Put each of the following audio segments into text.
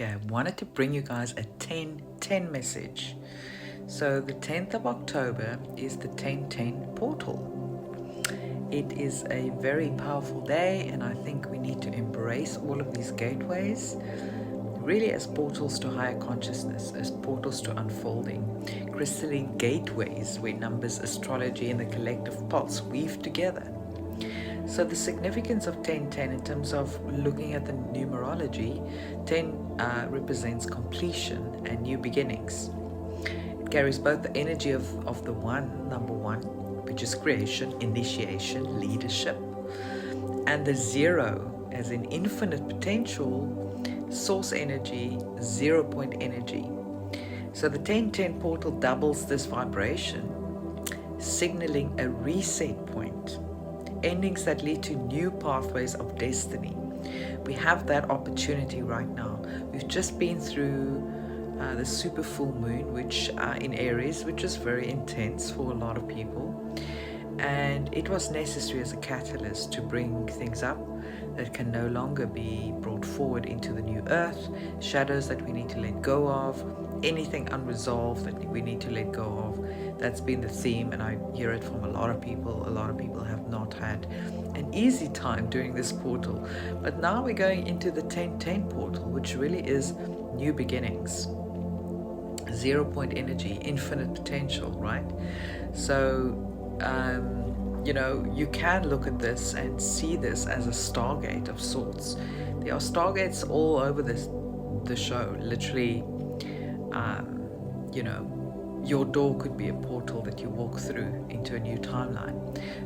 Okay, I wanted to bring you guys a 10-10 message. So the 10th of October is the 10-10 portal. It is a very powerful day, and I think we need to embrace all of these gateways really as portals to higher consciousness, as portals to unfolding, crystalline gateways where numbers, astrology, and the collective pulse weave together. So the significance of 10-10 in terms of looking at the numerology, 10 represents completion and new beginnings. It carries both the energy of the number one, which is creation, initiation, leadership, and the zero as in infinite potential, source energy, 0 point energy. So the 10-10 portal doubles this vibration, signaling a reset point, endings that lead to new pathways of destiny. We have that opportunity right now. We've just been through the super full moon, which in Aries, which is very intense for a lot of people, and it was necessary as a catalyst to bring things up that can no longer be brought forward into the new earth, shadows that we need to let go of, anything unresolved that we need to let go of. That's been the theme, and I hear it from a lot of people. A lot of people have not had an easy time during this portal, but now we're going into the 10-10 portal, which really is new beginnings, 0 point energy, infinite potential, right? So you can look at this and see this as a stargate of sorts. There are stargates all over the show. Literally, your door could be a portal that you walk through into a new timeline.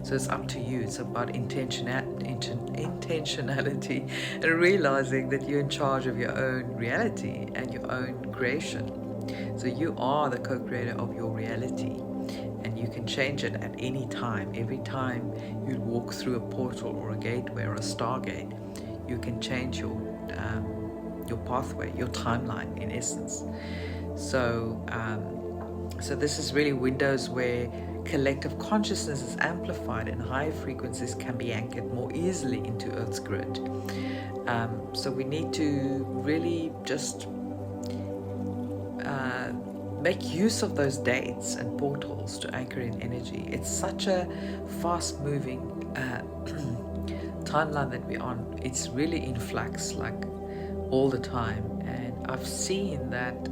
So it's up to you. It's about intentionality and realizing that you're in charge of your own reality and your own creation. So you are the co-creator of your reality, and you can change it at any time. Every time you walk through a portal or a gateway or a stargate, you can change your pathway, your timeline, in essence. So this is really windows where collective consciousness is amplified and higher frequencies can be anchored more easily into Earth's grid. So we need to really just make use of those dates and portals to anchor in energy. It's such a fast-moving timeline that we're on. It's really in flux, like all the time. And I've seen that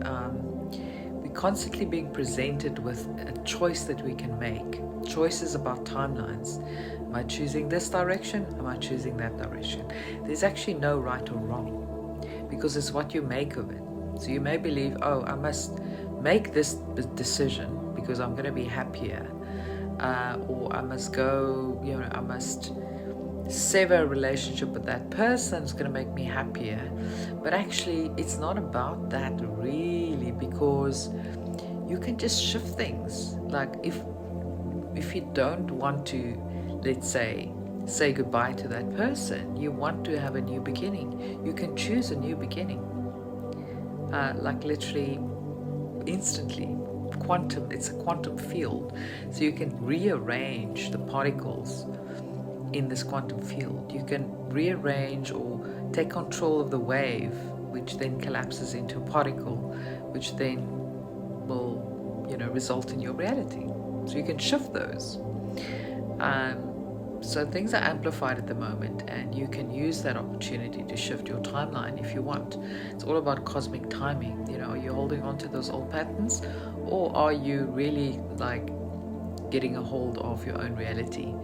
we're constantly being presented with a choice that we can make. Choices about timelines. Am I choosing this direction? Am I choosing that direction? There's actually no right or wrong, because it's what you make of it. So you may believe, oh, I must make this decision because I'm going to be happier, or I must go, I must sever a relationship with that person, it's going to make me happier. But actually, it's not about that really, because you can just shift things. Like if you don't want to, let's say goodbye to that person, you want to have a new beginning, you can choose a new beginning. Like literally instantly. It's a quantum field, so you can rearrange the particles in this quantum field. You can rearrange or take control of the wave, which then collapses into a particle, which then will result in your reality. So you can shift those. So things are amplified at the moment, and you can use that opportunity to shift your timeline if you want. It's all about cosmic timing. Are you holding on to those old patterns, or are you really like getting a hold of your own reality,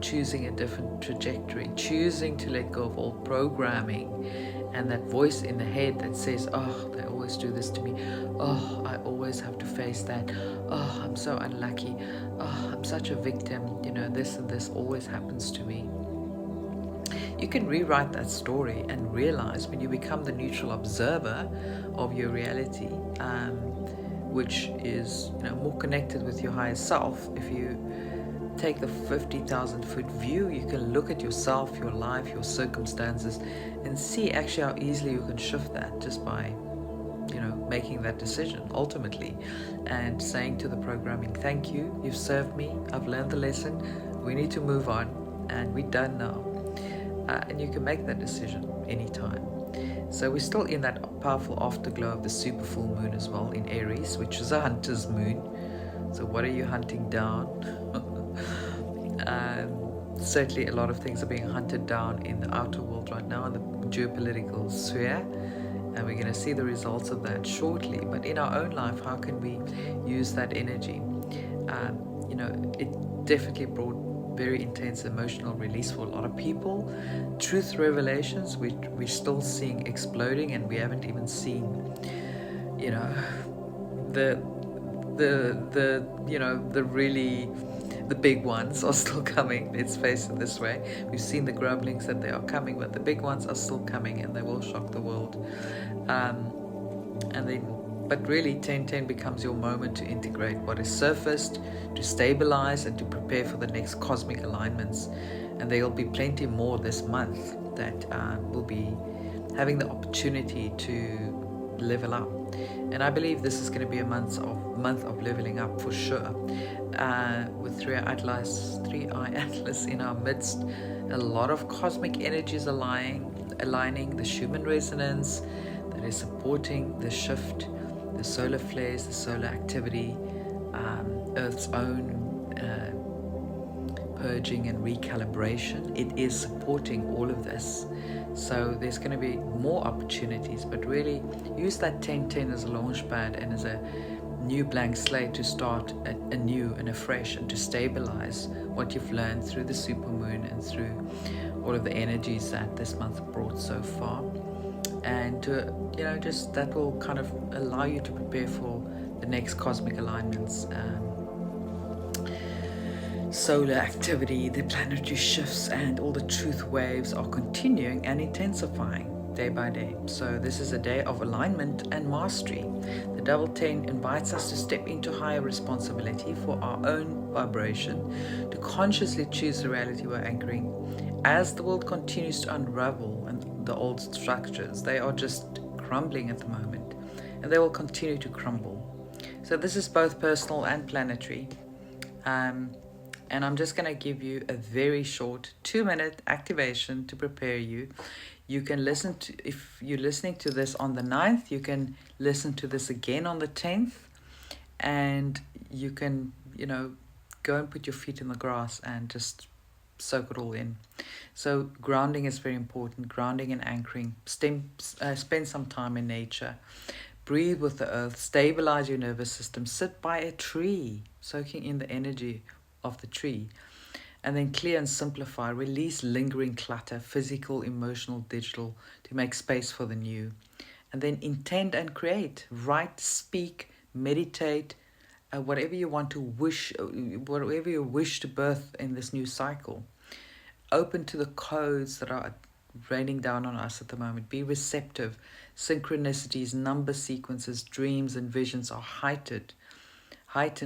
choosing a different trajectory, choosing to let go of old programming and that voice in the head that says, oh, they always do this to me, oh, I always have to face that, oh, I'm so unlucky, oh, I'm such a victim, this and this always happens to me. You can rewrite that story and realize, when you become the neutral observer of your reality, which is more connected with your higher self. If you take the 50,000 foot view, you can look at yourself, your life, your circumstances, and see actually how easily you can shift that just by making that decision ultimately, and saying to the programming, thank you, you've served me, I've learned the lesson, we need to move on, and we're done now. And you can make that decision anytime. So we're still in that powerful afterglow of the super full moon as well in Aries, which is a hunter's moon. So what are you hunting down? Certainly a lot of things are being hunted down in the outer world right now, in the geopolitical sphere, and we're going to see the results of that shortly. But in our own life, how can we use that energy? It definitely brought very intense emotional release for a lot of people. Truth revelations, which we're still seeing exploding, and we haven't even seen, the the big ones are still coming. Let's face it this way. We've seen the grumblings that they are coming, but the big ones are still coming, and they will shock the world. But really, 1010 becomes your moment to integrate what is surfaced, to stabilize, and to prepare for the next cosmic alignments. And there will be plenty more this month that will be having the opportunity to level up. And I believe this is going to be a month of leveling up for sure. With 3i Atlas in our midst, a lot of cosmic energies aligning the Schumann resonance that is supporting the shift, the solar flares, the solar activity, Earth's own purging and recalibration. It is supporting all of this. So there's going to be more opportunities, but really use that 1010 as a launch pad and as a new blank slate to start anew and afresh, and to stabilize what you've learned through the supermoon and through all of the energies that this month brought so far. And just that will kind of allow you to prepare for the next cosmic alignments, solar activity, the planetary shifts, and all the truth waves are continuing and intensifying day by day. So this is a day of alignment and mastery. The double 10 invites us to step into higher responsibility for our own vibration, to consciously choose the reality we're anchoring. As the world continues to unravel and the old structures, they are just crumbling at the moment, and they will continue to crumble. So this is both personal and planetary. And I'm just going to give you a very short 2-minute activation to prepare you. You can listen to, if you're listening to this on the 9th, you can listen to this again on the 10th, and you can, go and put your feet in the grass and just soak it all in. So grounding is very important, grounding and anchoring. Spend some time in nature. Breathe with the earth, stabilize your nervous system, sit by a tree, soaking in the energy of the tree, and then clear and simplify, release lingering clutter, physical, emotional, digital, to make space for the new. And then intend and create, write, speak, meditate, whatever you wish to birth in this new cycle. Open to the codes that are raining down on us at the moment. Be receptive. Synchronicities, number sequences, dreams, and visions are heightened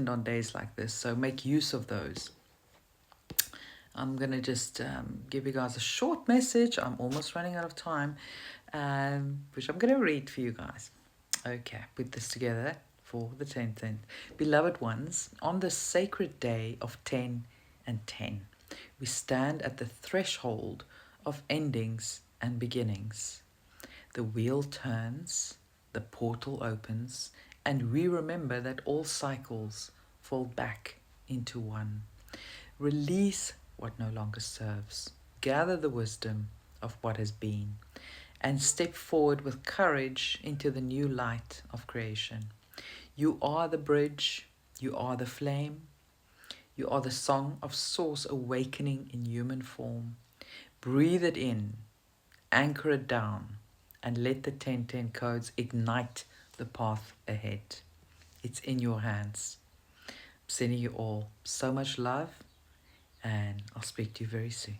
on days like this, so make use of those. I'm going to just give you guys a short message. I'm almost running out of time, which I'm going to read for you guys. Okay, put this together for the 10th. Beloved ones, on this sacred day of 10 and 10, we stand at the threshold of endings and beginnings. The wheel turns, the portal opens, and we remember that all cycles fall back into one. Release what no longer serves. Gather the wisdom of what has been, and step forward with courage into the new light of creation. You are the bridge. You are the flame. You are the song of source awakening in human form. Breathe it in, anchor it down, and let the 1010 codes ignite the path ahead. It's in your hands. I'm sending you all so much love, and I'll speak to you very soon.